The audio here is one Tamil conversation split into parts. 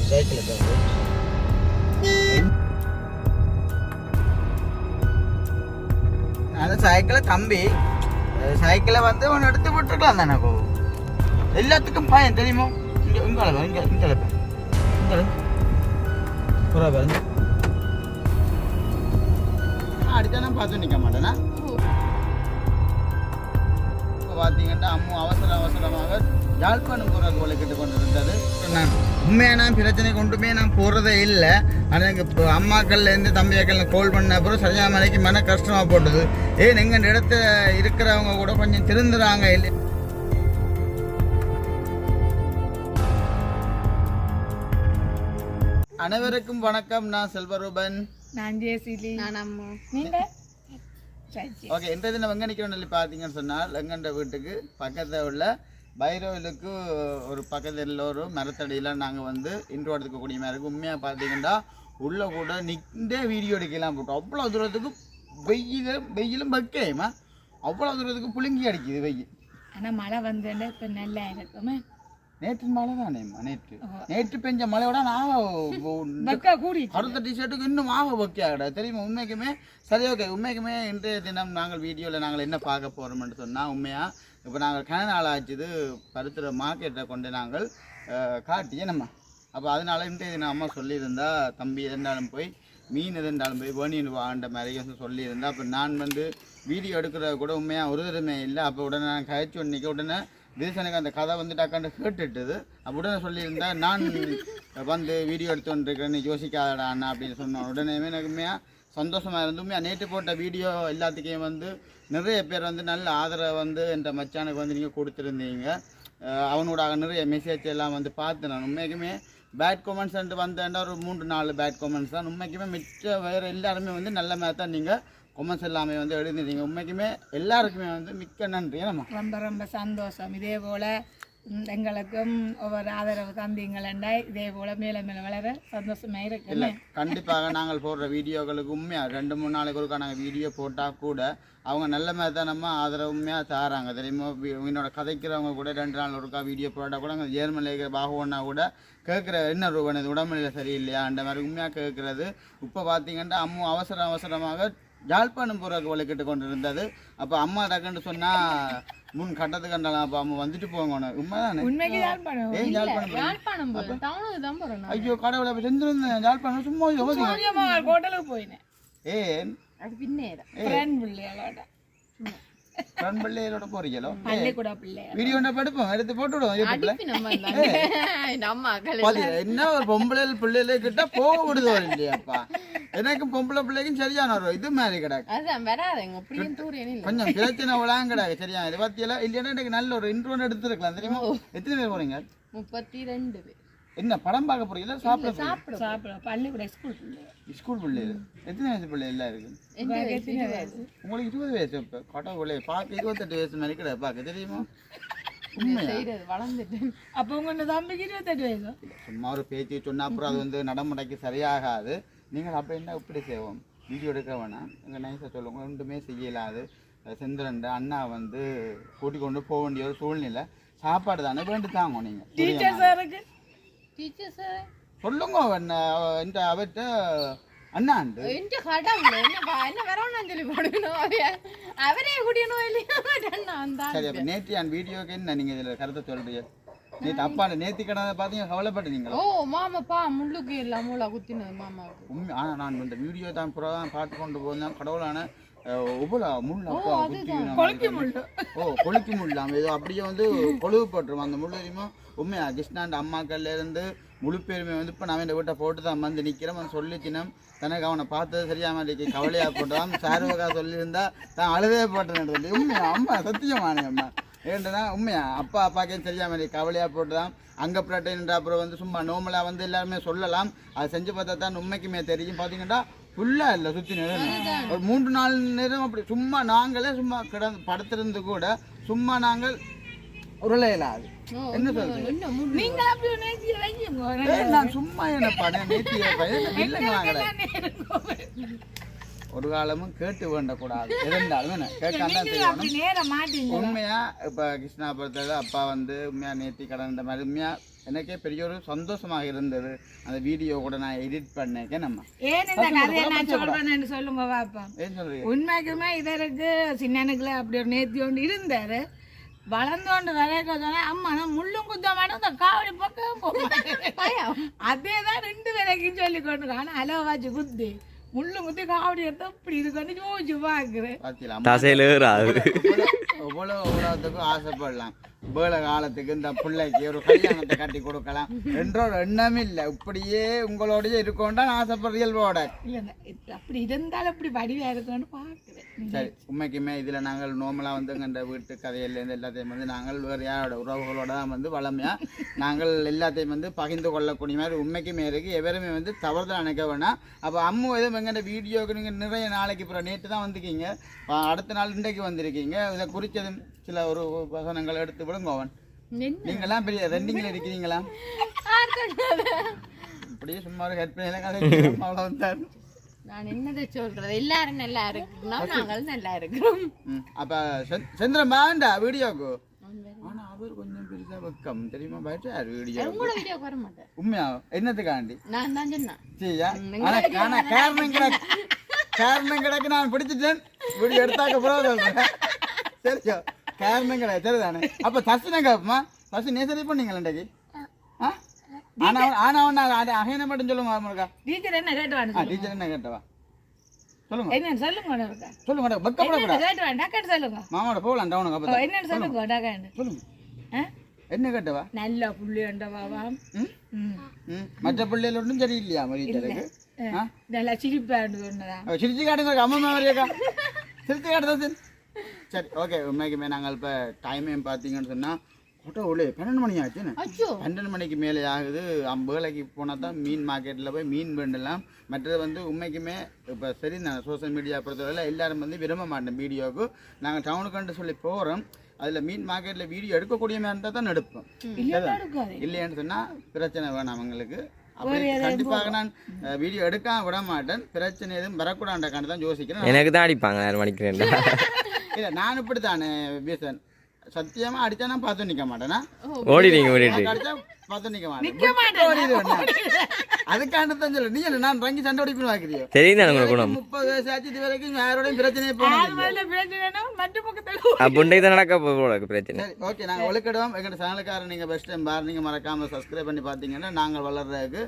சைக்கிள் அந்த சைக்கிளை தம்பி சைக்கிளை வந்து ஒன்று எடுத்து விட்டுருக்கலாம் தானே எல்லாத்துக்கும் பயம் தெரியுமோ இங்கே அடித்தா நான் பார்த்து நிற்க மாட்டேனா இப்போ பார்த்தீங்கன்னா அம்மா அவசரமாக யாழ்ப்பாணம் போகிறதுக்கு வழிகிட்டு கொண்டு இருந்தது. நான் உண்மையாக நான் பிரச்சனை கொண்டுமே நான் போகிறதே இல்லை. ஆனால் எங்கள் இப்போ அம்மாக்கள்லேருந்து தம்பியாக்கள் கால் பண்ண அப்புறம் சரியான மலைக்கு மன கஷ்டமாக போட்டது. ஏன் எங்கள் இடத்துல இருக்கிறவங்க கூட கொஞ்சம் திருந்துறாங்க இல்லை. அனைவருக்கும் வணக்கம். நான் செல்வரூபன். நான் ஜெயசீலி. நான் அம்மா. நீங்க ஓகே. இன்றைய தினம் எங்கே நிற்கிறோம் சொல்லி பார்த்தீங்கன்னு சொன்னால் எங்கண்ட வீட்டுக்கு பக்கத்தில் உள்ள பைரவிலுக்கு ஒரு பக்கத்தில் ஒரு மரத்தடியில் நாங்கள் வந்து இன்ட்ரோ எடுத்துக்கக்கூடிய மாதிரி இருக்குது. உண்மையாக பார்த்தீங்கன்னா உள்ளே கூட நிற்கின்றே வீடியோ எடுக்கலாம் போட்டோம். அவ்வளோ தூரத்துக்கு வெயிலும் வைக்கேமா அவ்வளோ தூரத்துக்கு புழுங்கி அடிக்குது வெயில். ஆனால் மழை வந்து இப்போ நல்லா இருக்குமே. நேற்று மழை தானேம்மா. நேற்று பெஞ்ச மழையோட அடுத்த டிஷர்ட்டுக்கு இன்னும் வைக்க தெரியுமா. உண்மைக்குமே சரி. ஓகே. உண்மைக்குமே இன்றைய தினம் நாங்கள் வீடியோவில் நாங்கள் என்ன பார்க்க போகிறோம்னு சொன்னால் உண்மையாக இப்போ நாங்கள் கன நாள் ஆச்சுது பருத்துற மார்க்கெட்டை கொண்டு நாங்கள் காட்டியே நம்ம. அப்போ அதனால இன்றைய தினம் அம்மா சொல்லியிருந்தா தம்பி எதாலும் போய் மீன் எதாலும் போய் வேணின்னு வாண்ட மாதிரி வந்து சொல்லியிருந்தா. அப்போ நான் வந்து வீடியோ எடுக்கிறது கூட உண்மையாக ஒரு தடமே இல்லை. அப்போ உடனே நான் கழிச்சு ஒன்றைக்கு உடனே தினசனுக்கு அந்த கதை வந்து டக்காண்டு கேட்டுட்டுது. அப்போ உடனே சொல்லியிருந்தா நான் வந்து வீடியோ எடுத்து வந்துருக்கேன்னு யோசிக்காதடா அண்ணா அப்படின்னு சொன்னோம். உடனே எனக்குமே சந்தோஷமாக இருந்துமே நேற்று போட்ட வீடியோ எல்லாத்துக்கையும் வந்து நிறைய பேர் வந்து நல்ல ஆதரவை வந்து என்ற மச்சானுக்கு வந்து நீங்கள் கொடுத்துருந்தீங்க. அவனோட நிறைய மெசேஜ் எல்லாம் வந்து பார்த்து நான் உண்மைக்குமே பேட் கமெண்ட்ஸ் வந்தேன்டா ஒரு 3-4 பேட் கமெண்ட்ஸ் தான். உண்மைக்குமே மிச்ச வேறு எல்லாருமே வந்து நல்ல மாதிரி தான் நீங்கள் கொமெண்ட்ஸ் எல்லாமே வந்து எழுதிருந்தீங்க. உண்மைக்குமே எல்லாருக்குமே வந்து மிக்க நன்றி. ரொம்ப ரொம்ப சந்தோஷம். இதே போல் எங்களுக்கும் ஒவ்வொரு ஆதரவு தந்தீங்களா இதே போல் மேலே மேலே வளர சந்தோஷமாக இருக்கு. இல்லை கண்டிப்பாக நாங்கள் போடுற வீடியோக்களுக்கு உண்மையாக 2-3 நாளைக்கு ஒருக்கா நாங்கள் வீடியோ போட்டால் கூட அவங்க நல்ல மாதிரி தான் நம்ம ஆதரவு உண்மையாக தராங்க தெரியுமா. என்னோட கதைக்கிறவங்க கூட 2 நாள் ஒருக்கா வீடியோ போட்டால் கூட அங்கே ஜேர்மனில் இருக்கிற பாகுவனா கூட கேட்குற என்ன ரூபன் இது உடம்புநிலை சரியில்லையா அந்த மாதிரி உண்மையாக கேட்குறது. இப்போ பார்த்தீங்கன்னா அம்மா அவசரமாக யாழ்ப்பாணம் போகிறதுக்கு வழிகிட்டு கொண்டு இருந்தது. அப்போ அம்மா டக்குன்னு சொன்னால் முன் கட்டத்து கண்டாலாம். அப்போ அம்மா வந்துட்டு போங்க. உண்மைதானே? ஐயோ கடவுளை செஞ்சிருந்தேன் யாழ்ப்பாணம் சும்மா ஹோட்டலுக்கு போயினேன். ஏன் பிள்ளைகளோட போறீங்களோ வீடியோ எடுப்போம் எடுத்து போட்டு விடுவோம். என்ன ஒரு பொம்பளை பிள்ளைகளே கிட்ட போக விடுதோ இல்லையாப்பா. எனக்கும் பொம்பளை பிள்ளைக்கும் சரியான ஒரு இது மாதிரி கிடாக்கு கொஞ்சம் பிரச்சனை விழாங்க கிடாக்கு சரியான இது பத்தியெல்லாம் இல்லைன்னா எனக்கு நல்ல ஒரு இன்ட்ரோன் எடுத்துருக்கலாம் தெரியுமா. எத்தனை பேர் போறீங்க? 32 பேர். என்ன படம் பார்க்க போறீங்களா சாப்பிட ஸ்கூல் பிள்ளைகள்? எத்தனை வயசு பிள்ளை எல்லாம் இருக்கு உங்களுக்கு? 20 வயசு. இப்போ கடவுளே பார்க்க 28 வயசு மாதிரி கிடையாது பார்க்க தெரியுமா. சும்மா ஒரு பேச்சு சொன்னா அப்புறம் அது வந்து நடைமுறைக்கு சரியாகாது. நீங்கள் அப்படி என்ன இப்படி செய்வோம் வீடியோ எடுக்க வேணாம். எங்கள் நைஸாக சொல்லுவோம் ஒன்றுமே செய்யலாது. செந்திரன் அண்ணா வந்து கூட்டி கொண்டு போக வேண்டிய ஒரு சூழ்நிலை. சாப்பாடு தானே வேண்டி தாங்க நீங்கள் சொல்லுங்க. அவர்கிட்ட அண்ணாண்டு சரி. அப்போ நேற்று என் வீடியோக்கு என்ன நீங்கள் இதில் கருத்தை சொல்றீங்க? நேற்று அப்பா நேத்தி கடனை பார்த்தீங்க கவலைப்பட்டீங்களா? முள்ளுக்கு எல்லாம் மூளை குத்தினது மாமா உண்மை. ஆனால் நான் இந்த வீடியோ தான் புறம் பார்த்து கொண்டு போனேன். கடவுளான உபலா முள் அப்பா குத்தி கொழுக்கி முள்ளாம் ஏதோ அப்படியே வந்து கொழுவு போட்டுருவோம் அந்த முள் தெரியுமா. உண்மையா கிருஷ்ணாண்ட அம்மாக்கள்ல இருந்து முழு பேருமே வந்து இப்போ நான் இந்த வீட்டை போட்டு தான் வந்து நிற்கிறேன் சொல்லிச்சினம். தனக்கு அவனை பார்த்தது சரியாக மாதிரி கவலையாக போட்டான். சார்வகா சொல்லியிருந்தா தான் அழுதே போட்டேன் சொல்லி உண்மையா அம்மா சத்தியமான அம்மா ஏன்டனா உண்மையா அப்பாக்கே சரியாக மாதிரி கவலையாக போட்டுதான் அங்கே பிரட்டேன்ற அப்புறம் வந்து சும்மா நோமலாக வந்து எல்லாருமே சொல்லலாம். அதை செஞ்சு பார்த்தா தான் உண்மைக்குமே தெரியும். பார்த்தீங்கன்னா ஃபுல்லாக இல்லை சுற்றி நேரம் ஒரு 3-4 நேரம் அப்படி சும்மா நாங்களே சும்மா படுத்திருந்து கூட சும்மா நாங்கள் உருளையிலாது. என்ன சொல்றீங்க? நான் சும்மா என்னப்பா இல்லைங்க வாங்கல ஒரு காலமும் கேட்டு வேண்டக்கூடாது. இருந்தாலும் கேட்காம செய்யணும். உண்மையா இப்ப கிருஷ்ணாபுரத்துல அப்பா வந்து உண்மையா நேர்த்தி கடன் இந்த மாதிரி உண்மையா எனக்கே பெரிய ஒரு சந்தோஷமாக இருந்தது அந்த வீடியோ கூட நான் எடிட் பண்ணேன் நம்ம ஏன் இந்த கதையை நான் சொல்றேன்னு சொல்லுங்க பாப்பா. ஏன் சொல்றீங்க உண்மைக்குமே இதற்கு சின்னனுக்குல அப்படி ஒரு நேர்த்தி ஒன்று இருந்தாரு. வளர்ந்தோண்டு விளையாட சொன்னா அம்மா நான் முள்ளும் குத்த மாட்டோம் இந்த காவடி பக்கம் போக அதே தான் 2 விலைக்கும் சொல்லி கொண்டு ஆனால் அலோவாச்சு குத்தி முள்ளும் குத்தி காவடி எடுத்து இப்படி இது கொண்டு யோசிச்சு பாக்குறேன். எவ்வளவுக்கும் ஆசைப்படலாம் வேலை காலத்துக்கு இந்த பிள்ளைக்கு ஒரு கல்யாணத்தை கட்டி கொடுக்கலாம் என்ற ஒரு எண்ணம் இல்லை. இப்படியே உங்களோடய இருக்கோண்டா ஆசைப்படுற இயல்போட அப்படி இருந்தாலும் அப்படி வடிவா இருக்குன்னு பாக்குறேன். சரி உண்மைக்குமே இதுல நாங்கள் நார்மலாக வந்து எங்கள் வீட்டு கதையிலேருந்து எல்லாத்தையும் வந்து நாங்கள் வேறு யாரோட உறவுகளோட தான் வந்து வளமையாக நாங்கள் எல்லாத்தையும் வந்து பகிர்ந்து கொள்ளக்கூடிய மாதிரி உண்மைக்குமே இருக்குது. எவருமே வந்து தவறுதல் நினைக்க வேணாம். அப்போ அம்மு எதுவும் எங்கள்ட வீடியோவுக்கு நீங்கள் நிறைய நாளைக்கு அப்புறம் நேற்று தான் வந்துருக்கீங்க, அடுத்த நாள் இன்றைக்கு வந்திருக்கீங்க. இதை குறித்ததும் சில ஒரு வசனங்கள் எடுத்து விடுங்கோவன். நீங்களாம் பெரிய ரெண்டிங்கில் இருக்கிறீங்களா? இப்படியே சும்மா ஒரு ஹெல்ப் பண்ணி அவ்வளோ வந்தார். நான் என்னதை சொல்றது, எல்லாரும் நல்லா இருக்கணும், நாங்களும் நல்லா இருக்கிறோம். அப்ப சந்திரன் வேண்டா வீடியோக்கு. ஆனா அவர் கொஞ்சம் பெருசா வெக்கம் தெரியுமா, பயட்டார் வீடியோ. உங்களோட வீடியோ வர மாட்டேன். உண்மையா என்னத்துக்காண்டி? நான் தான் சொன்னேன். சரியா? ஆனா காரணம் கிடக்கு நான் பிடிச்சிட்டேன் வீடியோ எடுத்தாக்க அப்புறம் சொல்றேன். சரியா? காரணம் கிடையாது சரிதானே? அப்ப தர்ஷனை கேப்பமா, தர்ஷன் நேசரி பண்ணீங்களா இன்றைக்கு? ஆனா அகைன மட்டும் சொல்லுங்க. டீச்சர் என்ன கேட்டுவாங்க? டீச்சர் என்ன கேட்டவா சொல்லுங்க. என்ன சொல்லுங்க சொல்லுங்க. பக்கப்படக்கூடாது. கேட்டுவாங்க டக்கட் சொல்லுங்க. மாமாவோட போகலாம் டவுனுக்கு. அப்ப என்ன சொல்லுங்க டக்கட் சொல்லுங்க. என்ன கேட்டவா? நல்ல புள்ளி உண்டவாவா? மற்ற பிள்ளைகள் ஒன்றும் சரியில்லையா மரியாதைக்கு? நல்லா சிரிப்பாண்டு சொன்னதா? சிரிச்சு காட்டுங்க அம்மா மாதிரியாக்கா, சிரிச்சு காட்டுதான். சரி ஓகே. உண்மைக்குமே நாங்கள் இப்போ டைமையும் பார்த்தீங்கன்னு சொன்னால் ஃபோட்டோ உள்ளே 12 மணி ஆச்சுன்னு. 12 மணிக்கு மேலே ஆகுது. வேலைக்கு போனால் தான் மீன் மார்க்கெட்டில் போய் மீன் வேண்டலாம். மற்றது வந்து உண்மைக்குமே இப்போ சரி நான் சோசியல் மீடியா பொறுத்தவரையில் எல்லாரும் வந்து விரும்ப மாட்டேன் வீடியோவுக்கு. நாங்கள் டவுனுக்குன்ட்டு சொல்லி போகிறோம். அதில் மீன் மார்க்கெட்டில் வீடியோ எடுக்கக்கூடிய மாதிரி இருந்தால் தான் எடுப்போம். இல்லையான்னு சொன்னால் பிரச்சனை வேணாம் அவங்களுக்கு. அப்படி கண்டிப்பாக நான் வீடியோ எடுக்காம விட மாட்டேன். பிரச்சனை எதுவும் வரக்கூடாண்டாக்கான்னு தான் யோசிக்கிறேன். எனக்கு தான் அடிப்பாங்க 6 மணிக்கு. இல்லை நான் இப்படி தானே பேசுவேன். சத்தியமா அடிச்சா நான் பார்த்து நிக்க மாட்டேனா? ஓடிடுங்க ஓடிட்டு. அடிச்சா பார்த்து நிக்க மாட்டேன். அதுக்காண்ட தான் சொல்ல. நீ இல்லை நான் ரங்கி சண்டை அடிப்பேன்னு வாக்குறியோ? தெரியும் தான் உங்களுக்கு குணம். 30 வயசு ஆச்சு இது வரைக்கும் யாரோடையும் பிரச்சனையே போனது. புண்டை தான் நடக்க போக பிரச்சனை. சரி ஓகே. நாங்கள் ஒழுக்கிடுவோம். எங்களோட சேனலுக்காரர் நீங்கள் பெஸ்ட் டைம் பார் நீங்கள் மறக்காமல் சப்ஸ்கிரைப் பண்ணி பார்த்தீங்கன்னா நாங்கள் வளர்றதுக்கு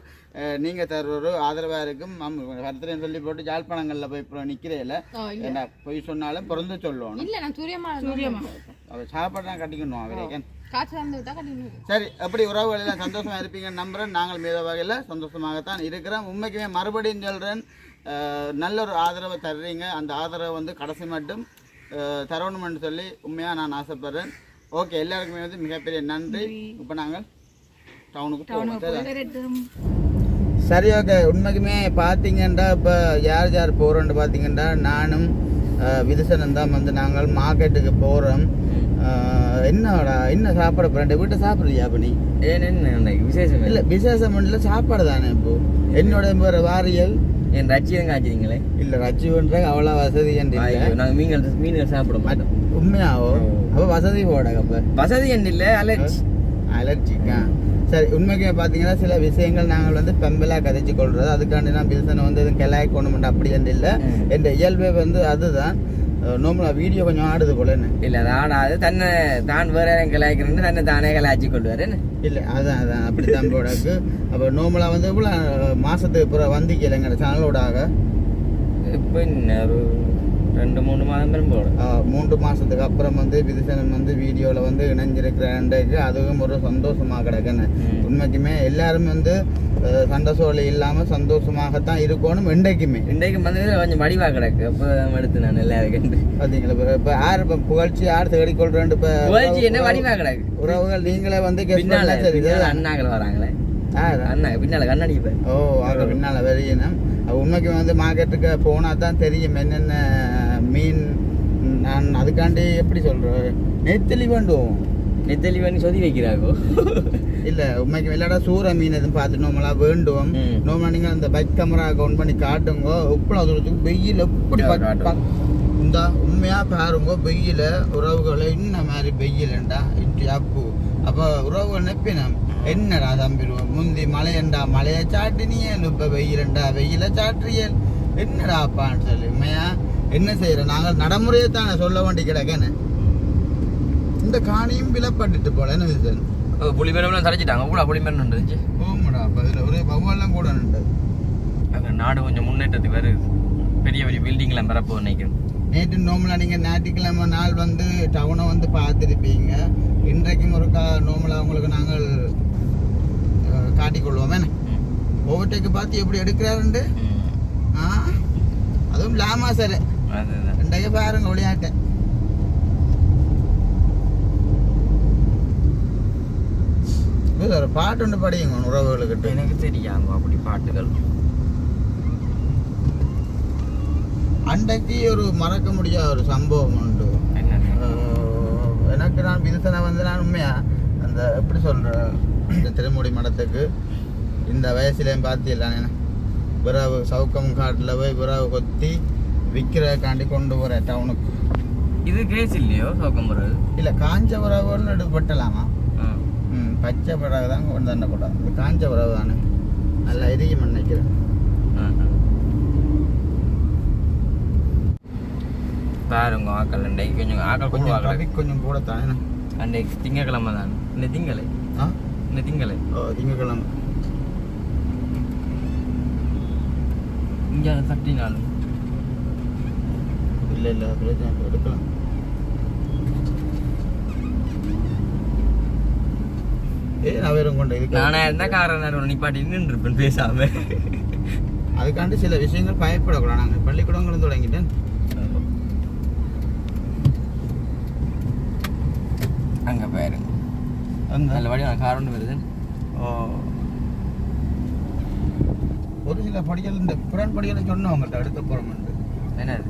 நீங்கள் தர ஒரு ஆதரவாக இருக்கும். கருத்துறையும் சொல்லி போட்டு ஜாழ்ப்பாணங்களில் போய் இப்போ நிற்கிறேன். என்ன பொய் சொன்னாலும் பிறந்து சொல்லணும். இல்ல நான் சூரியமா அவர் சாப்பாடு தான் கட்டிக்கணும் அவரே. காய்ச்சல் வந்து விட்டா கட்டிக்கணும். சரி எப்படி உறவுகள் எல்லாம் சந்தோஷமாக இருப்பீங்கன்னு நம்புகிறேன். நாங்கள் மீத வகையில் சந்தோஷமாகத்தான் இருக்கிறோம். உண்மைக்குமே மறுபடியும் சொல்கிறேன், நல்ல ஒரு ஆதரவை தர்றீங்க. அந்த ஆதரவை வந்து கடைசி மட்டும் தரணும்னு சொல்லி உண்மையாக நான் ஆசைப்படுறேன். ஓகே எல்லாருக்குமே வந்து மிகப்பெரிய நன்றி. இப்போ நாங்கள் டவுனுக்கு போவோம். சரி ஓகே. உண்மைக்குமே பார்த்தீங்கன்னா இப்போ யார் யார் போகிறோன்னு பார்த்தீங்கன்னா நானும் விதுசனம் தான் வந்து நாங்கள் மார்க்கெட்டுக்கு போகிறோம். என்னடா என்ன சாப்பாடு போகிறேன் வீட்டை சாப்பிட்றியா? அப்போ நீ என்ன விசேஷம் இல்லை விசேஷம் இல்லை சாப்பாடு தானே. இப்போ என்னோட வேறு வாரியல் என் ரச்சியம் காய்ச்சிங்களே. இல்லை ரச்சி பண்ணுற அவ்வளோ வசதி என்று நாங்கள் மீன்கள் சாப்பிட மாட்டோம். உண்மையாவோ? அப்போ வசதி போட அப்போ வசதி என்று இல்லை, அலர்ஜிக்கா? சரி உண்மைக்கு பார்த்தீங்கன்னா சில விஷயங்கள் நாங்கள் வந்து பெம்பலாக கதைச்சு கொள்வது. அதுக்காண்டி நான் பிசினஸ் வந்து எதுவும் கிளாய் கொண்டு மாட்டேன் அப்படி என்று இல்லை. என் இயல்பே வந்து அதுதான். நோம்பலா வீடியோ கொஞ்சம் ஆடுது போல. என்ன இல்லை அது ஆடாது. தன்னை தான் வேற கிளாய்க்கிறேன்னு தன்னை தானே கிளாய்ச்சி கொள்வார். இல்லை அதான் அப்படி தான் போடாக்கு. அப்போ நோம்பலா வந்து இவ்வளோ மாதத்துக்கு பிறகு வந்திக்கல எங்களோட சேனலோடாக. இப்போ ஒரு 2-3 மாதம் பெரும்போது 3 மாதத்துக்கு அப்புறம் வந்து விதுசனம் வந்து வீடியோவில் வந்து இணைஞ்சிருக்கிறேன்க்கு அதுவும் ஒரு சந்தோஷமாக கிடக்குன்னு. உண்மைக்குமே எல்லாரும் வந்து சண்டை சோழி இல்லாமல் சந்தோஷமாகத்தான் இருக்கணும். இன்றைக்கு வந்து கொஞ்சம் வடிவாக கிடக்கு. அப்போ எடுத்து நான் எல்லாருக்கும் பார்த்தீங்களா? இப்போ யார் இப்போ புகழ்ச்சி யார் தேடிக்கொள்றேன். இப்போ புகழ்ச்சி என்ன வடிவாக கிடக்கு. உறவுகள் நீங்களே வந்து அண்ணாக்கள் வராங்களே. அண்ணா பின்னால் கண்ணாடி. ஓ அங்கே பின்னால் வெறியணும். உண்மைக்கு வந்து மார்க்கெட்டுக்கு போனால் தான் தெரியும் என்னென்ன மீன். நான் அதுக்காண்டி எப்படி சொல்கிறேன், நெத்தலி வேண்டுவோம். நெத்தலி பண்ணி சொதி வைக்கிறாங்கோ. இல்லை உண்மைக்கு விளையாட சூற மீன் எதுவும் பார்த்து நோமலா வேண்டுவோம். நோமலா நீங்கள் அந்த பைக் கேமரா கவுண்ட் பண்ணி காட்டுங்க. உப்புல தூரத்துக்கு வெயில் எப்படி இந்த உண்மையாக பாருங்க. வெயில உறவுகளை இன்ன மாதிரி வெயிலண்டா இன்ட்டு அப்பு. அப்போ உறவுகள் நெப்பினம் என்னடா தம்பிடுவோம் முந்தி மழையண்டா மழையை சாட்டினியல் இப்போ வெயிலண்டா வெயில சாற்றியல் என்னடா அப்பான்னு சொல்லி உண்மையா என்ன செய்யறோம் நாங்கள் நடைமுறையை தானே சொல்ல வேண்டி கிடக்கேன்னு இந்த காணியும் விலப்பட்டுட்டு போல என்ன இது புளிமரம் தரைச்சிட்டாங்க கூட புளிமரம் இருந்துச்சு ஓமடா அப்போ இதில் ஒரே பகவான்லாம் கூட நின்று அங்கே நாடு கொஞ்சம் முன்னேற்றத்துக்கு வருது பெரிய பெரிய பில்டிங்லாம் வரப்போ நினைக்கிறேன் நேற்று நோமலாக நீங்கள் ஞாயிற்றுக்கிழமை நாள் வந்து டவுனை வந்து பார்த்துருப்பீங்க இன்றைக்கும் ஒரு நோமலாக உங்களுக்கு நாங்கள் காட்டிக்கொள்வோமே ஓவர்டேக்கு பார்த்து எப்படி எடுக்கிறாருண்டு அதுவும் லாமா சார் இன்றைக்கு பாருங்க விளையாட்டை ஒரு பாட்டு ஒன்று படியுங்க உறவுகளுக்கிட்ட எனக்கு தெரியாங்க அப்படி பாட்டுகள் அன்றைக்கு ஒரு மறக்க முடியாத ஒரு சம்பவம் உண்டு எனக்கு நான் வில்சனை வந்து நான் உண்மையா அந்த எப்படி சொல்கிறேன் இந்த திருமுடி மடத்துக்கு இந்த வயசுலேயும் பார்த்திடலானே விராவு சவுக்கம் காட்டில் போய் விராவு கொத்தி விற்கிறக்காண்டி கொண்டு போகிறேன் டவுனுக்கு இது கேஸ் இல்லையோ சவுக்கம் விராவு இல்லை காஞ்ச விராவுன்னு எடுப்பட்டலாமா பச்சை விராவு தான் கொண்டு தண்டப்படாது இந்த காஞ்ச விராவு தானே நல்லா எரியும் நினைக்கிறேன் பாருங்க ஆக்கள் அன்றைக்கு கொஞ்சம் ஆக்கள் கொஞ்சம் கூட தானே அன்றைக்கு திங்கக்கிழமை தான் இந்த திங்களை இந்த திங்களை திங்கக்கிழமை இங்கே தட்டினாலும் இல்லை எடுக்கலாம் நவேரும் கொண்டு நானா இருந்தால் காரணம் நிப்பாட்டி நின்று இருப்பேன் பேசாம அதுக்காண்டி சில விஷயங்கள் பயப்படக்கூடாது நாங்கள் பள்ளிக்கூடங்களும் தொடங்கிட்டேன் அங்கே போயிருங்க நல்ல வழி காரணம் வருது ஒரு சில படிகள் இந்த புறன் படிகளை சொன்னோம் அவங்கள்ட்ட அடுத்த போகிறோம்ட்டு என்னது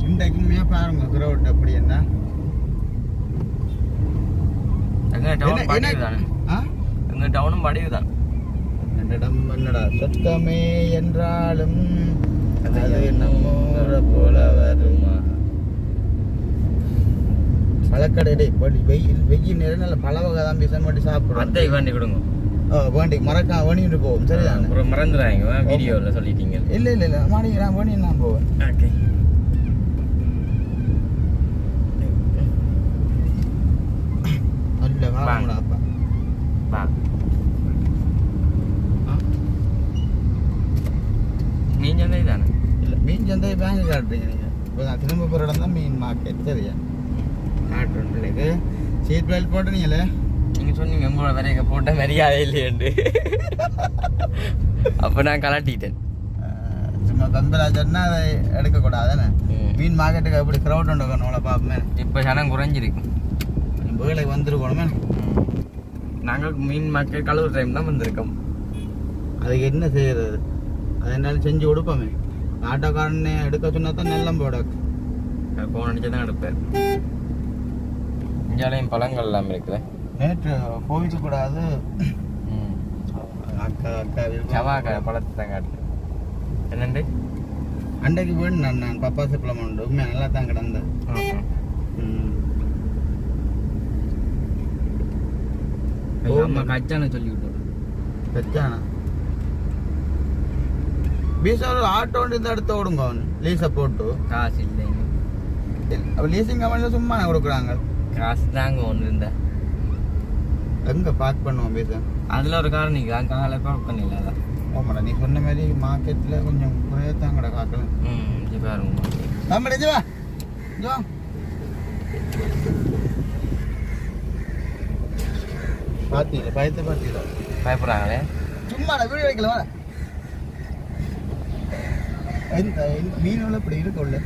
இன்றைக்குமே பாருங்க கிரவுண்ட் அப்படி என்ன எங்கள் டவுனும் படிவு தான் என்னிடம் என்னடா சத்தமே என்றாலும் அது நம்மூர போல வருமா பழக்கடை வெயில் நேரம் நல்ல பல வகை தான் பீசன் பண்ணி சாப்பிடுவோம் அத்தை வேண்டி கொடுங்க வேண்டி மறக்காம வேணிட்டு போவோம் சரிதானே அப்புறம் மறந்துடுறாங்க வீடியோவில் சொல்லிட்டீங்க இல்லை மாடிக்கிறேன் வேணி நான் போவேன் ஓகே அல்ல வாங்கடா அப்பா வா மீன் சந்தை தானே இல்லை மீன் சந்தை பேங்க் காட்டுறீங்க நீங்கள் இப்போ நான் திரும்ப போகிற இடம் தான் மீன் மார்க்கெட் சரியா காட்டுறேன் பிள்ளைக்கு சீட் பெல்ட் போட்டுனீங்களே நீங்கள் சொன்னீங்க உங்களோட வரைய போட்ட மரியாதை இல்லையண்டு அப்போ நான் கலாட்டிட்டேன் சும்மா தம்பராஜன்னா அதை எடுக்கக்கூடாதானே மீன் மார்க்கெட்டுக்கு எப்படி க்ரௌட் உண்டு உங்களை பார்ப்போமே இப்போ சனம் குறைஞ்சிருக்கும் வேலைக்கு வந்துருக்கணுமே நாங்கள் மீன் மார்க்கெட் கழுவுற டைம் தான் வந்திருக்கோம் அதுக்கு என்ன செய்யறது அது என்னாலும் செஞ்சு கொடுப்போமே ஆட்டோக்காரனே எடுக்க சொன்னா தான் நெல்லம் போட ஃபோன் அடிச்சு தான் எடுப்பேன் இந்தியாலையும் பழங்கள் எல்லாம் இருக்குது நேற்று போயிட்டு கூடாது அக்கா செவ்வாய்க்கா பழத்தை தான் காட்டு என்னண்டு அன்றைக்கு வேணும் நான் பப்பாசி பழம் உண்டு உண்மையாக நல்லா தான் கிடந்தேன் அம்மா கச்சான சொல்லி விட்டோம் கச்சானா பீசாவில் ஆட்டோ இந்த இடத்த ஓடுங்க அவன் லீஸை போட்டு காசு இல்லைங்க லீசிங் கம்பெனியில் சும்மா கொடுக்குறாங்க காசு தாங்க ஒன்று இருந்தா எங்கே பார்க் பண்ணுவோம் பீசா அதில் ஒரு காரணம் நீங்கள் காலை பார்க் பண்ணிடல அதான் ஆமாடா நீ சொன்ன மாதிரி மார்க்கெட்டில் கொஞ்சம் குறையத்தான் கடை காக்கலாம் இது பாருங்க ஆமாடா ஜிவா ஜோ பார்த்தீங்களா பயத்தை பார்த்தீங்களா பயப்படுறாங்களே சும்மாடா வீடியோ வைக்கல வர மீன் இப்படி இருக்கும்ல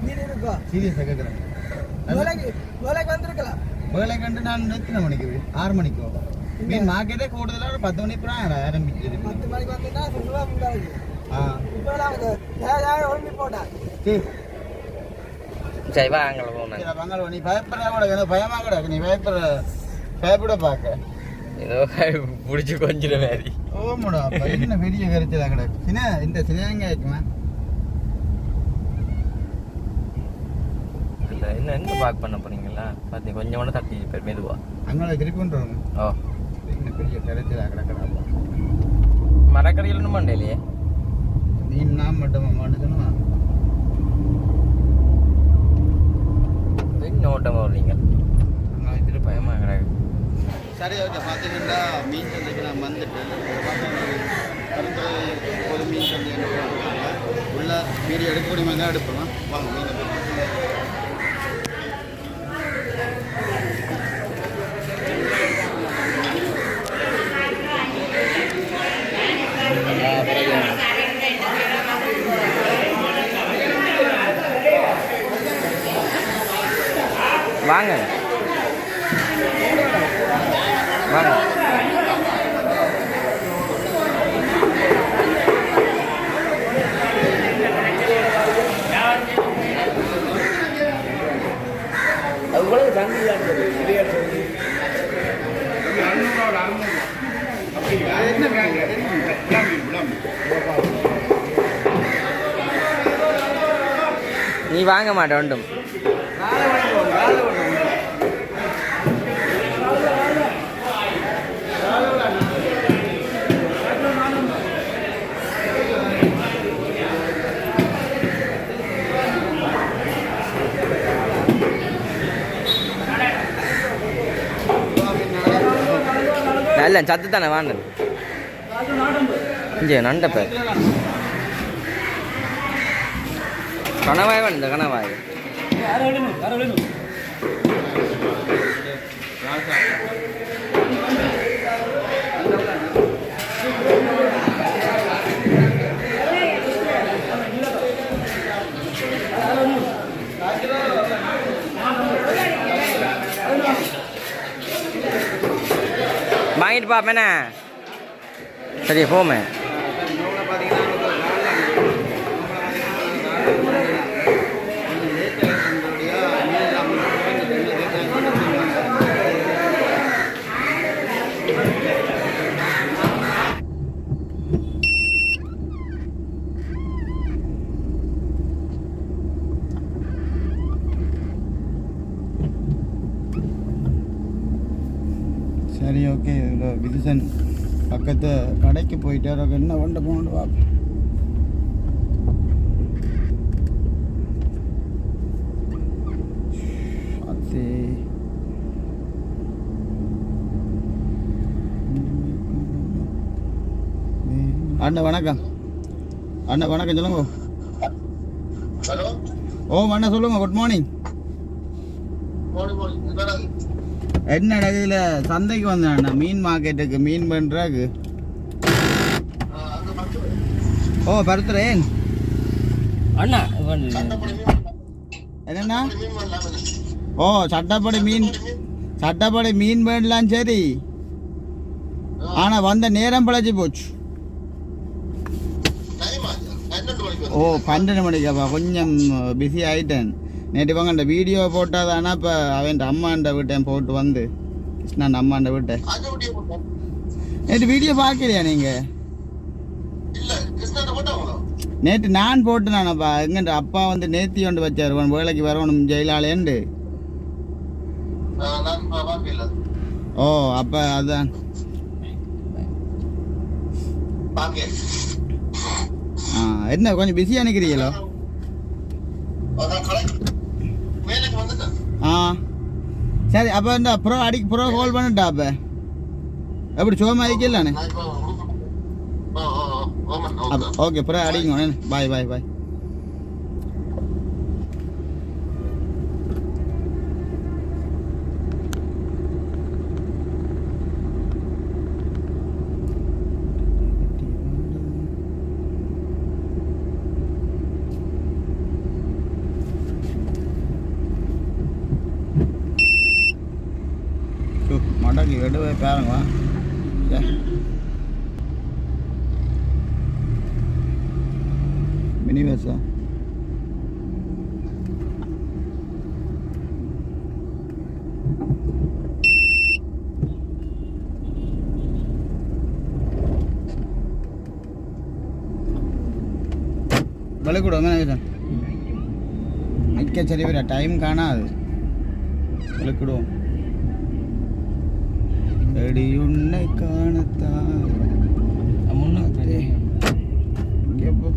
மீன் இருக்கா சீரியஸாக கேட்குறேன் வேலைக்கு வந்திருக்கலாம் வேலை கண்டு நான் எத்தனை மணிக்கு 6 மணிக்கு மீன் மார்க்கெட்டே கூடுதலாக ஒரு 10 மணிக்கு தான் ஆரம்பிச்சு 10 மணிக்கு வந்தீங்கன்னா சரி வாங்கல போனேன் வாங்கல நீ பயப்படுற கூட பயமாக கூட நீ பயப்பட பார்க்க ஏதோ பிடிச்சி கொஞ்சிட மாதிரி ஓமடா என்ன பெரிய கருத்து தான் கிடக்கு சின்ன இந்த சின்னங்க இருக்குமா இல்லை என்ன எங்கே பார்க் பண்ண போறீங்களா பார்த்தீங்களா பார்த்தி கொஞ்சம் கூட தட்டி மெதுவா அங்கே திருப்பி கொண்டுருவாங்க. ஓ இன்னும் பெரிய கரைச்சல் கிடக்கிறாப்பா. மரக்கறிகள் ஒன்றும் பண்ணலையே மீன் நான் மட்டும் மாட்டுக்கணுமா? இன்னும் ஓட்டமாக வரலீங்க அங்கே திருப்பி பயமாக கிடக்கு. சரி ஓகே. பார்த்தீங்கன்னா மீன் சந்தைக்கு நான் வந்துட்டு ஒரு மீன் சந்தை உள்ள மீன் எடுக்கக்கூடிய மாதிரி தான் எடுப்பலாம். வாங்க மீன் வாங்க வாங்க. நீ வாங்க மாட்டே ஒன்றும். நல்ல சத்து தானே வாங்க இங்கே நண்டப்ப கணவாய் வேணும். இந்த கணவாய் வாங்கிட்டு பாப்பேண்ணே. சரி போமே. சரி ஓகே. இதில் விதிசன் பக்கத்து கடைக்கு போயிட்டு என்ன கொண்டு போகணும் பார்ப்போம். அது அண்ணா வணக்கம். அண்ணா வணக்கம் சொல்லுங்க. ஓ அண்ணா சொல்லுங்க. Good morning. என்ன நடக்குதுல சந்தைக்கு வந்தேன் மீன் மார்க்கெட்டுக்கு மீன் பண்ணுறாக்கு. ஓ பருத்துறேன் அண்ணா என்னண்ணா? ஓ சட்டப்படி மீன் பண்ணலாம். சரி ஆனால் வந்த நேரம் பழச்சி போச்சு. ஓ 12 மணிக்காப்பா. கொஞ்சம் பிஸி ஆகிட்டேன். நேற்று வாங்க அந்த வீடியோ போட்டால் தானே இப்போ அவன் அம்மாண்ட விட்டேன் போட்டு வந்து கிருஷ்ணாண்ட அம்மாண்ட விட்டேன். நேற்று வீடியோ பார்க்கலையா நீங்கள்? நேற்று நான் போட்டு நானப்பா. எங்கன்ற அப்பா வந்து நேத்தி கொண்டு வச்சார் வேலைக்கு வரணும் ஜெயிலாலேண்டு. ஓ அப்போ அதான் என்ன கொஞ்சம் பிஸியாக நிற்கிறீங்களோ? சரி அப்போ இந்த ப்ரோ கால் பண்ணிட்டா. அப்போ எப்படி சோமா அடிக்கலானே? ஓகே ப்ரோ அடிங்க. பாய் பாய் பாய். மடக்கு எடுவே பாருங்க. மினி பஸ்ஸா? விளக்கூட நிற்க சரி வர டைம் காணாது. விளக்கிடுவோம். அடி உன்னை காணத்தான் முன்னே இங்கே போ.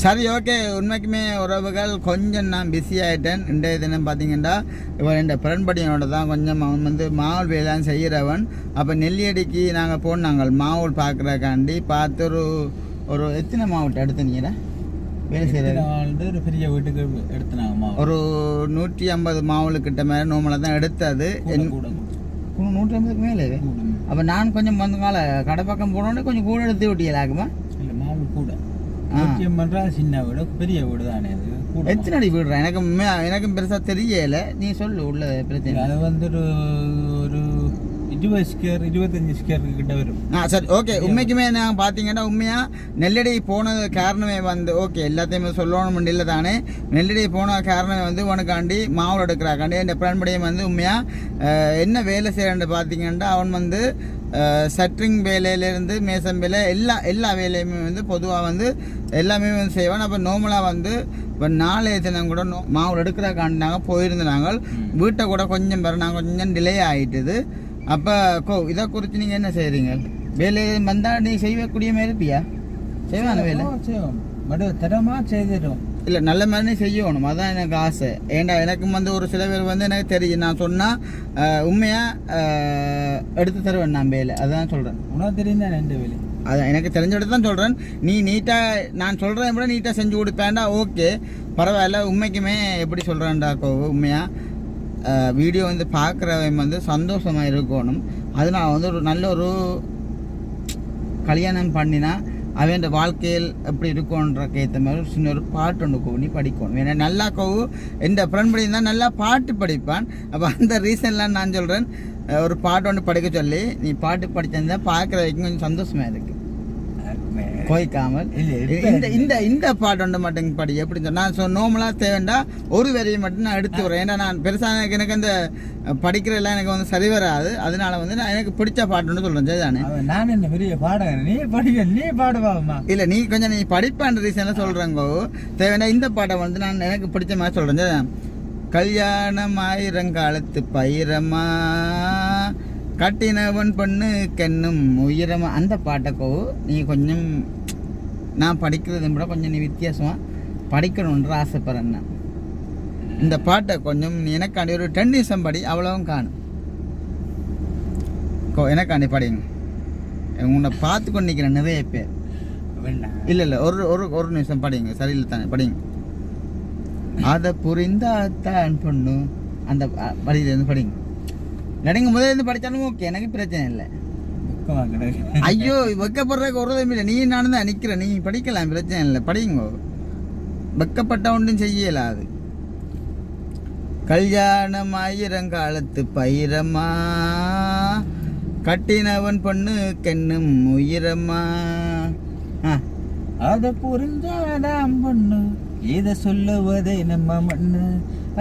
சரி, ஓகே. உண்மைக்குமே உறவுகள் கொஞ்சம் நான் பிஸி ஆகிட்டேன். இன்றைய தினம் பார்த்தீங்கன்னா இவன் என் பிறன்படியனோட தான் கொஞ்சம் அவன் வந்து மாவுள் வேலைலாம் செய்கிறவன். அப்போ நெல்லியடிக்கு நாங்கள் போனாங்க மாவுள் பார்க்குறக்காண்டி பார்த்து ஒரு எத்தனை மாவட்டம் எடுத்துனீங்க வேலை செய்கிறது? ஒரு பெரிய வீட்டுக்கு எடுத்துனாங்க ஒரு 150 மாவுளுக்கிட்ட மேலே நோமலை தான் எடுத்தது. 150க்கு மேலே. அப்போ நான் கொஞ்சம் வந்து கடை பக்கம் போனோடனே கொஞ்சம் கூட எடுத்து விட்டியலாக்குமா? இல்லை, மாவு கூட சின்ன வீடு பெரிய வீடு தானே. அது எத்தனை அடி வீடுறா? எனக்கும் பெருசா தெரியல. நீ சொல்லு உள்ள பிரச்சனை. அது வந்து ஒரு 20 ஸ்கொயர் 25 ஸ்கொயர் கிட்ட வரும். சரி, ஓகே. உண்மைக்குமே நான் பார்த்தீங்கன்னா உண்மையா நெல்லடி போனது காரணமே வந்து ஓகே எல்லாத்தையுமே சொல்லணும் இல்லை தானே. நெல்லடி போன காரணமே வந்து உனக்காண்டி மாவு எடுக்கிறாக்காண்டி இந்த பிளான்படியும் வந்து உண்மையா என்ன வேலை செய்யறேன்னு பார்த்தீங்கன்னா அவன் வந்து சட்ரிங் வேலையிலேருந்து மேசம் வேலை எல்லா வேலையுமே வந்து பொதுவாக வந்து எல்லாமே வந்து செய்வான். அப்போ நார்மலாக வந்து இப்போ நாளைய தினம் கூட மாவு எடுக்கிறக்காண்டி நாங்கள் போயிருந்தாங்க. வீட்டை கூட கொஞ்சம் பேர் நாங்கள் கொஞ்சம் டிலே ஆகிட்டுது. அப்போ இதை குறித்து நீங்கள் என்ன செய்கிறீங்க? வேலை வந்தால் நீ செய்யக்கூடிய மாதிரி இருப்பியா? செய்வான வேலை செய்வோம், தரமாக செய்திடும். இல்லை, நல்ல மாதிரி செய்யணும். அதுதான் எனக்கு ஆசை. ஏண்டா எனக்கும் வந்து ஒரு சில பேர் வந்து எனக்கு தெரியும். நான் சொன்னால் உண்மையாக எடுத்து தருவேன் நான் வேலை. அதுதான் சொல்கிறேன். உனக்கு தெரியும் தான் ரெண்டு வேலை. அதான் எனக்கு தெரிஞ்ச தான் சொல்கிறேன். நீ நீட்டாக நான் சொல்கிறேன் விட நீட்டாக செஞ்சு கொடுப்பேன்டா. ஓகே, பரவாயில்ல. உண்மைக்குமே எப்படி சொல்கிறேன்டா உண்மையாக வீடியோ வந்து பார்க்குறவன் வந்து சந்தோஷமாக இருக்கணும். அதனால் வந்து ஒரு நல்ல ஒரு கல்யாணம் பண்ணினா அவன் வாழ்க்கையில் எப்படி இருக்கும்ன்றக்கு ஏற்ற மாதிரி ஒரு சின்ன ஒரு பாட்டு ஒன்று கூணி படிக்கணும். ஏன்னா நல்லா எந்த ஃப்ரெண்ட் படிந்தான் நல்லா பாட்டு படிப்பான். அப்போ அந்த ரீசன்லாம் நான் சொல்கிறேன், ஒரு பாட்டு ஒன்று படிக்க சொல்லி நீ பாட்டு படிச்சிருந்தா பார்க்குற வரைக்கும் கொஞ்சம் சந்தோஷமாக இருக்குது. கோய்க்காமல் இந்த பாட்டு ஒன்று மட்டும் படி எப்படின்னு சொன்னால் நான் நோமலாக தேவைண்டா ஒரு வரியை மட்டும் நான் எடுத்து வரேன். ஏன்னா நான் பெருசாக எனக்கு அந்த படிக்கிறதெல்லாம் எனக்கு வந்து சரி வராது. அதனால வந்து நான் எனக்கு பிடிச்ச பாட்டுன்னு சொல்கிறேன். சரிதானே? நான் என்ன பெரிய பாடுறேன், நீ படிக்க நீ பாடுவாமா? இல்லை, நீ கொஞ்சம் நீ படிப்பான்ற ரீசனில் சொல்கிறேங்கோ. தேவைண்டா இந்த பாட்டை வந்து நான் எனக்கு பிடிச்ச மாதிரி சொல்கிறேன். சரிதான்? கல்யாணம் ஆயிரங்காலத்து பயிரமா கட்டினவன் பொண்ணு கென்னும் உயிரமா அந்த பாட்டக்கோ நீ கொஞ்சம் நான் படிக்கிறத விட கொஞ்சம் நீ வித்தியாசமாக படிக்கணுன்ற ஆசைப்படுறேன். இந்த பாட்டை கொஞ்சம் நீ எனக்காண்டி ஒரு 10 நிமிஷம் படி, அவ்வளவும் காணும். எனக்காண்டி படிங்க. உன்னை பார்த்து கொண்டு நிற்கிறேன் நிறைய பேர். இல்லை ஒரு நிமிஷம் படிங்க. சரியில்லை தானே? படிங்க. அதை புரிந்தாத்தான் பொண்ணு அந்த படியிலேருந்து படிங்க. நடிங்க முதலேருந்து படித்தாலும் ஓகே, எனக்கு பிரச்சனை இல்லை. ஐயோ, வெக்கப்படுறதுக்கு ஒரு இல்லை. நீ நானும் தான் நிற்கிறேன். நீ படிக்கலாம், பிரச்சனை இல்லை. படிங்க. வெக்கப்பட்ட ஒன்றும் செய்யலாது. கல்யாணம் ஆயிரங்காலத்து பயிரமா கட்டினவன் பொண்ணு கென்னும் உயிரமா அதை புரிஞ்சாதாம் பொண்ணு இதை சொல்லுவதே நம்ம மண்ணு.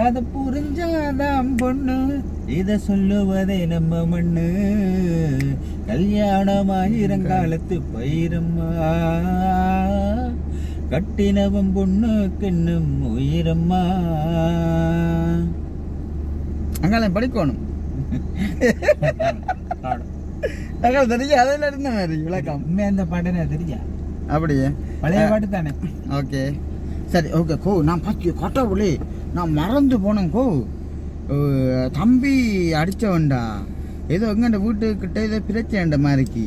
அதை புரிஞ்சாதாம் பொண்ணு இதை சொல்லுவதே நம்ம மண்ணு. கல்யாணம் ஆயிரங்காலத்து பயிரம்மா கட்டினவன் பொண்ணு கென்னும் உயிரம்மா. அங்கால படிக்கணும். தெரியா? அதில் இருந்த மாதிரி விளக்கம் அந்த பாட்டு தெரியா? அப்படியே பழைய பாட்டு தானே? ஓகே, சரி, ஓகே. நான் பார்த்து கட்டவுளே நான் மறந்து போனேன். தம்பி அடித்தவன்டா ஏதோ எங்கண்ட வீட்டுக்கிட்ட ஏதோ பிரச்சனை மாதிரிக்கு.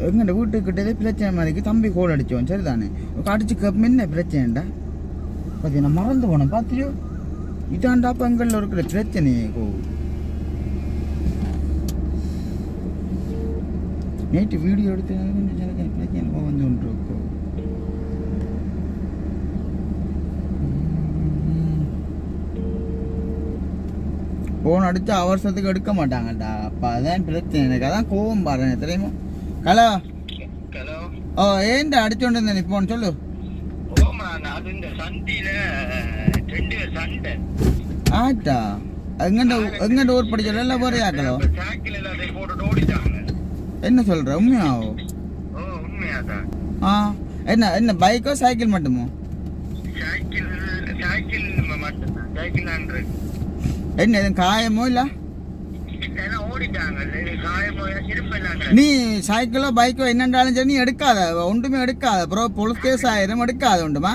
எங்கண்ட வீட்டுக்கிட்ட ஏதோ பிரச்சனை மாதிரிக்கு தம்பி கோல் அடித்தவன். சரிதானே? அடிச்சு கப் என்ன பிரச்சனைடா பார்த்தி நான் மறந்து போனேன். பார்த்தியோ? இதாண்டாப்பா எங்களில் இருக்கிற பிரச்சனையே. நேற்று வீடியோ எடுத்து பிரச்சனை வந்து ஒன்று இருக்கும். ஃபோன் அடித்தா அவசரத்துக்கு எடுக்க மாட்டாங்கடா. அப்போ அதான் பிரச்சனை. எனக்கு அதான் கோவம் பாருங்க தெரியுமா? ஹலோ ஓ ஏன்டா அடிச்சோண்டு இருந்தேன் இப்போன்னு சொல்லு. அது இந்த சந்தியில 2 சண்டை ஆட்டா எங்கண்ட ஊர் படிச்சல எல்லாம் போற யாக்கலோ சைக்கிள் எல்லாத்தையும் போட்டு ஓடிட்டாங்க. என்ன சொல்ற உண்மையாவோ? உண்மையாதான். என்ன என்ன பைக்கோ சைக்கிள் மட்டுமோ? சைக்கிள் மட்டும்தான். சைக்கிள் என்ன எதுவும் காயமோ இல்ல? ஓடிட்டாங்க. காயமோ இருப்பேன். நீ சைக்கிளோ பைக்கோ என்னண்டாலும் சரி நீ எடுக்காத, ஒன்றுமே எடுக்காத. அப்புறம் போலீஸ் கேஸ் ஆயிரம் எடுக்காத உண்டுமா?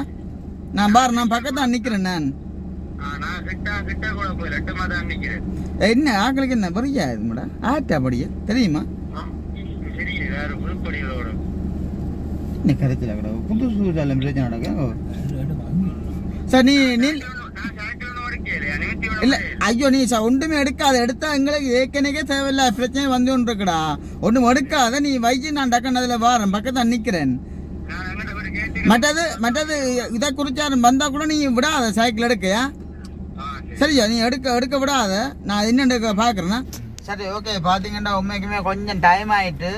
நான் பாரு நான் பக்கத்தான் நிக்கிறேன். நான் என்ன ஆக்களுக்கு என்ன புரியாது மேடம் ஆட்டா படிய தெரியுமா? என்ன கருத்துல கூட புதுசு பிரச்சனை நடக்கும். சார் நீ இல்ல ஐயோ நீ ஒன்றுமே எடுக்காத. எடுத்தா எங்களுக்கு ஏற்கனவே தேவையில்ல பிரச்சனை வந்து ஒன்று இருக்குடா. ஒன்றும் எடுக்காத நீ வைஜி நான் டக்குன்னு அதில் வாரேன் பக்கத்தான் நிற்கிறேன். மற்றது இதை குறிச்சாரு வந்தா கூட நீ விடாத சைக்கிள் எடுக்கையா சரியா? நீ எடுக்க விடாத. நான் என்னென்ன பார்க்குறேன்னா சரி ஓகே. பார்த்தீங்கன்னா உண்மைக்குமே கொஞ்சம் டைம் ஆகிட்டு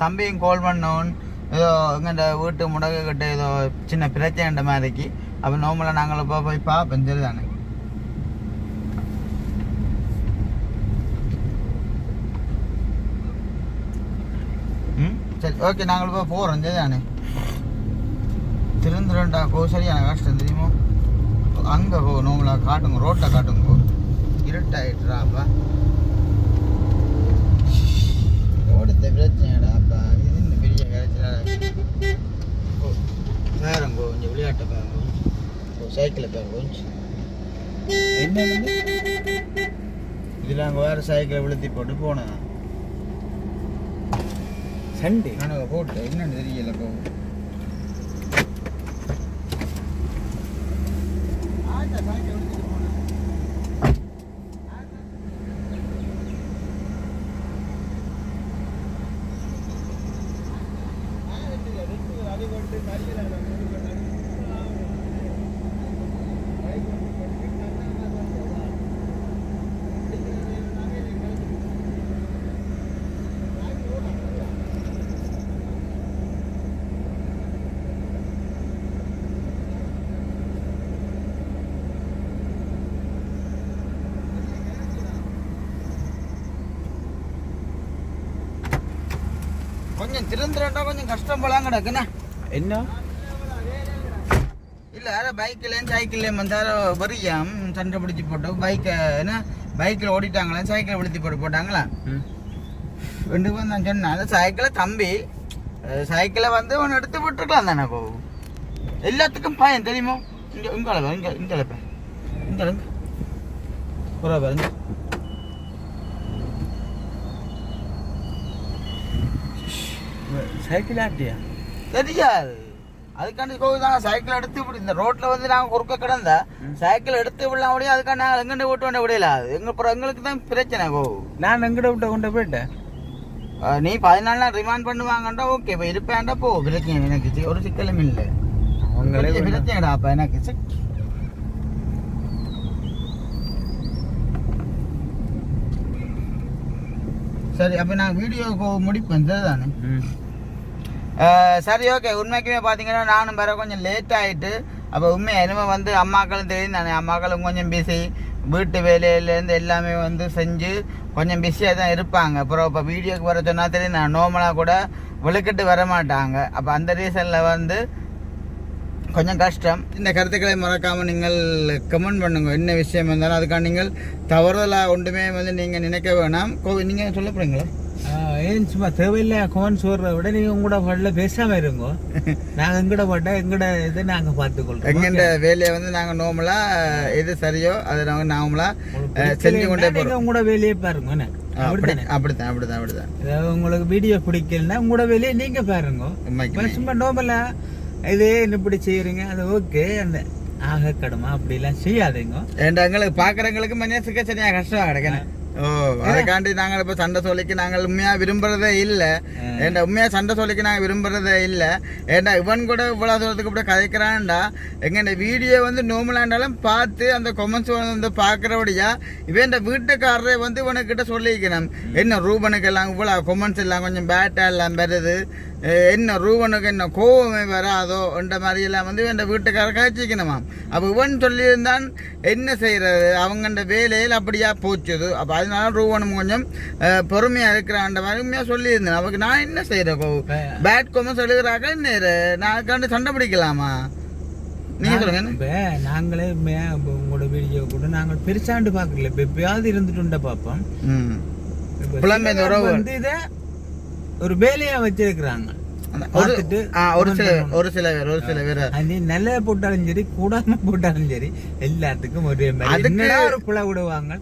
தம்பியும் கால் பண்ணோன் ஏதோ எங்கள்ட வீட்டு முடக்கு கிட்ட ஏதோ சின்ன பிரச்சனைன்ற மாதிரிக்கு. அப்போ நார்மலாக நாங்கள் இப்போ போய் பார்ப்போம் சரிதானே. சரி ஓகே நாங்கள் இப்போ போகிறோம் சரிதானே. திருந்துறண்டா கோ சரியான கஷ்டம் தெரியுமோ. அங்கே போ நார்மலாக காட்டுங்க ரோட்டை காட்டுங்க போ. இருட்டாயிட்டுறாப்பா ஓடுத்த பிரச்சனைடாப்பா. இது இந்த பெரிய கிடைச்சா பாருங்கோ கொஞ்சம் விளையாட்டை பாருங்க. சைக்கிளை பாருங்க கொஞ்சம் என்ன இதில் அங்கே வேறு சைக்கிளை விழுத்தி போட்டு போனேன் சண்டே கணக்கு போட்டு என்னன்னு தெரியல. போ கொஞ்சம் திருந்துறா கொஞ்சம் கஷ்டம் போலாம் கிடக்குண்ணா. என்ன இல்லை யாரும் பைக்கில் சைக்கிள்லேயும் வந்தாரோ வரியாம் சண்டை பிடிச்சி போட்டு பைக்கை என்ன பைக்கில் ஓடிட்டாங்களா சைக்கிளை பிடிச்சி போட்டு போட்டாங்களா 2 பேர் நான் சொன்னேன். அந்த சைக்கிளை தம்பி சைக்கிளை வந்து ஒன்று எடுத்து விட்டுருக்கலாம் தானே. போ எல்லாத்துக்கும் பயம் தெரியுமோ. இங்கே புறா பாருங்க சைக்கிள் ஆட்டியா தெரியாது. அதுக்காண்டி கோவிதாங்க சைக்கிள் எடுத்து இப்படி இந்த ரோட்ல வந்து நாங்கள் குறுக்க கிடந்த சைக்கிள் எடுத்து விடலாம் முடியும். அதுக்காண்டி நாங்கள் எங்கிட்ட விட்டு வேண்ட விடையில எங்களுக்கு தான் பிரச்சனை. கோ நான் எங்கிட்ட விட்ட கொண்டு போயிட்டேன். நீ 14 நாள் ரிமாண்ட் பண்ணுவாங்கண்டா ஓகே இப்போ இருப்பேன்டா போ பிரச்சனை. எனக்கு ஒரு சிக்கலும் இல்லை. அவங்களே பிரச்சனைடா அப்போ எனக்கு சரி. அப்போ நான் வீடியோ முடிப்பேன் சரிதானே. சரி ஓகே. உண்மைக்குமே பார்த்தீங்கன்னா நானும் வேற கொஞ்சம் லேட் ஆகிட்டு. அப்போ உண்மையாக இனிமேல் வந்து அம்மாக்களும் தெரியும் தானே. அம்மாக்களும் கொஞ்சம் பிஸி வீட்டு வேலையிலேருந்து எல்லாமே வந்து செஞ்சு கொஞ்சம் பிஸியாக தான் இருப்பாங்க. அப்புறம் இப்போ வீடியோக்கு வர சொன்னால் தெரியும் நான் நார்மலாக கூட விளக்கிட்டு வர மாட்டாங்க. அப்போ அந்த ரீசனில் வந்து கொஞ்சம் கஷ்டம். இந்த கருத்துக்களை மறக்காமல் நீங்கள் கமெண்ட் பண்ணுங்க. என்ன விஷயம் இருந்தாலும் அதுக்காக நீங்கள் தவறுதலாக ஒன்றுமே வந்து நீங்கள் நினைக்க வேணாம். நீங்கள் சொல்ல போகிறீங்களா? ஏன் சும்மா தேவையில்லை கமெண்ட் சொல்றத விட நீங்க உங்களோட பாடல பேசாம இருங்க. நாங்க எங்கட பாட்டா எங்கட இதை நாங்க பார்த்துக்கொள்றோம். எங்கட வேலையை வந்து நாங்க நார்மலா எது சரியோ அதை நாங்க நார்மலா செஞ்சு கொண்டே போறோம். உங்களோட வேலையை பாருங்க. அப்படித்தான். உங்களுக்கு வீடியோ பிடிக்கலன்னா உங்களோட வேலையை நீங்க பாருங்க. சும்மா நார்மலா இதே இப்படி செய்யறீங்க அது ஓகே. அந்த ஆக கடமை அப்படி எல்லாம் செய்யாதீங்க. எங்களுக்கு பாக்குறவங்களுக்கு மனசுக்கு சரியா கஷ்டம் கிடைக்கணும். அதுக்காண்டி நாங்கள் இப்போ சண்டை சொல்லிக்கு நாங்கள் உண்மையாக விரும்புறதே இல்லை. ஏன்டா உண்மையாக சண்டை சொல்லிக்கு நாங்கள் விரும்புறதே இல்லை. ஏன்டா இவன் கூட இவ்வளோ தூரத்துக்கு கூட கதைக்கிறான்டா. எங்கள் வீடியோ வந்து நார்மலாண்டாலும் பார்த்து அந்த கொமெண்ட்ஸ் வந்து பார்க்குறபடியா இவன் வீட்டுக்காரரே வந்து இவனுக்கிட்ட சொல்லிக்கணும். என்ன ரூபனுக்கு எல்லாம் இவ்வளோ கொமெண்ட்ஸ் எல்லாம் கொஞ்சம் பேட்டாக எல்லாம் வருது என்ன ரூபனுக்கு என்ன கோவமே வராதோ என்ற மாதிரியெல்லாம் வந்து என் வீட்டுக்கார காய்ச்சிக்கணுமாம். அப்போ இவன் சொல்லியிருந்தான் என்ன செய்கிறது அவங்கண்ட வேலையில் அப்படியா போச்சுது. அப்போ அதனால ரூபனும் கொஞ்சம் பொறுமையாக இருக்கிறான்ற மாதிரி உண்மையாக சொல்லியிருந்தேன். அவருக்கு நான் என்ன செய்கிறேன் பேட் கொமர்ஸ் எழுதுறாங்க என்ன நான் கண்டு சண்டை பிடிக்கலாமா நீங்க சொல்லுங்க. இப்ப நாங்களே உங்களோட வீடியோ கூட நாங்கள் பெருசாண்டு பாக்கல, இப்ப எப்பயாவது இருந்துட்டு பாப்போம். வந்து இத ஒரு வேலையா வச்சிருக்கிறாங்க. ஒரு சில பேர் நல்ல போட்டாலும் சரி கூடாம போட்டாலும் சரி எல்லாத்துக்கும் ஒரே மாதிரி ஒரு புல விடுவாங்க.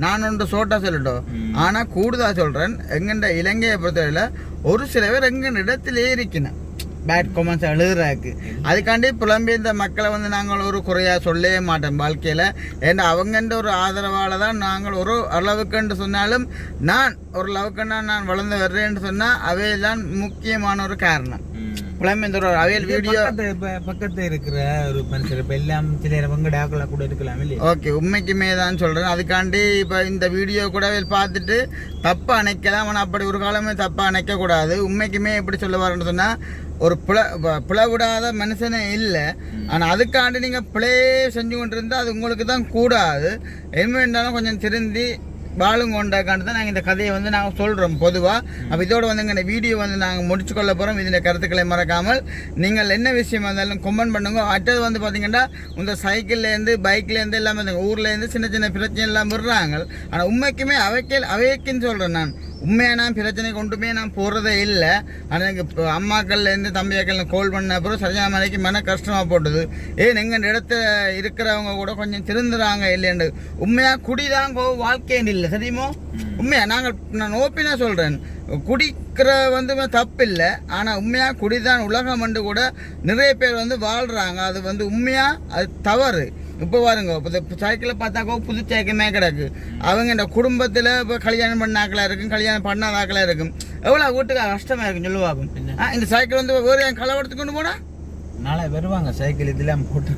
நான் ஒன்று சோட்டா சொல்லட்டும். ஆனா கூடுதலா சொல்றேன், எங்கண்ட இலங்கையை பொறுத்தவரையில ஒரு சில பேர் எங்க இடத்திலே இருக்கணும் பேட் கொமெண்ட்ஸ் எழுதுறாக்கு. அதுக்காண்டி புலம்பெயர்ந்த மக்களை வந்து நாங்கள் ஒரு குறையாக சொல்லவே மாட்டோம் வாழ்க்கையில். ஏன்னா அவங்கன்ற ஒரு ஆதரவால் தான் நாங்கள் ஒரு அளவுக்குன்னு சொன்னாலும் நான் ஒரு அளவுக்குன்னா நான் வளர்ந்து வர்றேன்னு சொன்னால் அவையெல்லாம் முக்கியமான ஒரு காரணம். புலம்பெயர்ந்த அவையல் வீடியோ பக்கத்தில் இருக்கிற ஒரு மனுஷர் இப்போ எல்லாம் சில வெங்கடாக்களை கூட இருக்கலாம் இல்லையா? ஓகே, உண்மைக்குமே தான் சொல்கிறேன். அதுக்காண்டி இப்போ இந்த வீடியோ கூட பார்த்துட்டு தப்பாக அணைக்கலாம். ஆனால் அப்படி ஒரு காலமே தப்பாக அணைக்கக்கூடாது. உண்மைக்குமே எப்படி சொல்ல வரேன்னு சொன்னால் ஒரு பிளவிடாத மனுஷனே இல்லை. ஆனால் அதுக்காண்டி நீங்கள் பிழையே செஞ்சு கொண்டு இருந்தால் அது உங்களுக்கு தான் கூடாது. என்ன இருந்தாலும் கொஞ்சம் திருந்தி வாழுங்கொண்டாக்காண்டு தான் நாங்கள் இந்த கதையை வந்து நாங்கள் சொல்கிறோம் பொதுவாக. அப்போ இதோடு வந்து இந்த வீடியோ வந்து நாங்கள் முடிச்சுக்கொள்ள போகிறோம். இதில் கருத்துக்களை மறக்காமல் நீங்கள் என்ன விஷயமா இருந்தாலும் கமெண்ட் பண்ணுங்க. அடுத்தது வந்து பார்த்தீங்கன்னா இந்த சைக்கிள்லேருந்து பைக்லேருந்து எல்லாமே ஊர்லேருந்து சின்ன சின்ன பிரச்சனை எல்லாம் விடுறாங்க. ஆனால் உண்மைக்குமே அவைக்குன்னு சொல்கிறேன் நான். உண்மையாக நான் பிரச்சனை கொண்டுமே நான் போகிறதே இல்லை. ஆனால் எனக்கு அம்மாக்கள்லேருந்து தம்பியாக்கள் கால் பண்ண அப்புறம் சரியான மணிக்கு மன கஷ்டமாக போட்டுது. ஏன் எங்கள் இடத்துல இருக்கிறவங்க கூட கொஞ்சம் திருந்துறாங்க இல்லைன்னு. உண்மையாக குடிதான் வாழ்க்கைன்னு இல்லை தெரியுமோ. உண்மையாக நான் ஓப்பனாக சொல்கிறேன், குடிக்கிற வந்து தப்பு இல்லை. ஆனால் உண்மையாக குடிதான் உலகம் வந்து கூட நிறைய பேர் வந்து வாழ்கிறாங்க. அது வந்து உண்மையாக அது தவறு. இப்போ பாருங்க, இப்போ சைக்கிளை பார்த்தாக்கோ புது சைக்கிளமே கிடக்கு. அவங்க இந்த குடும்பத்தில் இப்போ கல்யாணம் பண்ணாக்களாக இருக்கும், கல்யாணம் பண்ணாதாக்களாக இருக்கும். எவ்வளோ வீட்டுக்கு கஷ்டமாக இருக்குன்னு சொல்லுவாங்க. இந்த சைக்கிள் வந்து வேறு என் கலவரத்துக்கு கொண்டு போனால் நாளை வருவாங்க சைக்கிள் இதெல்லாம் போட்டு.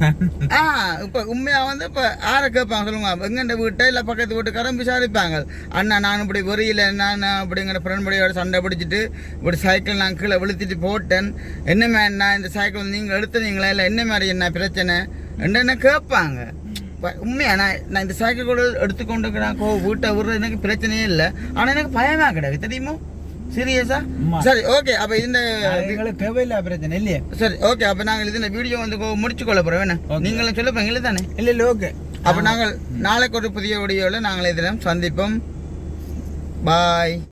இப்போ உண்மையாக வந்து இப்போ யாரை கேட்பாங்க சொல்லுவாங்க, எங்கெண்ட வீட்டை இல்லை பக்கத்து வீட்டுக்காரன் விசாரிப்பாங்க. அண்ணா நான் இப்படி வெறியில் நான் அப்படிங்கிற ஃப்ரெண்ட்படியோட சண்டை பிடிச்சிட்டு இப்படி சைக்கிள் நான் கீழே விழுத்திட்டு போட்டேன், என்ன மேண்ணா இந்த சைக்கிள் வந்து நீங்கள் எடுத்துனீங்களா இல்லை என்ன மாதிரி என்ன பிரச்சனை என்ன கேட்பாங்க. உண்மையா நான் இந்த சைக்கிள் கூட எடுத்துக்கொண்டு வீட்டை விடுறது எனக்கு பிரச்சனையே இல்லை. ஆனால் எனக்கு பயமாக கிடையாது தெரியுமோ. சீரியஸா? சரி, ஓகே. அப்போ இந்த தேவையில்லை பிரச்சனை இல்லையா? சரி, ஓகே. அப்போ நாங்கள் இந்த வீடியோ வந்து முடிச்சு கொள்ள போகிறோம். வேணா நீங்களும் சொல்லப்பீங்களே தானே? இல்லை இல்லை, ஓகே. அப்போ நாங்கள் நாளைக்கு ஒரு புதிய வீடியோவில் நாங்கள் இதில் சந்திப்போம். பாய்.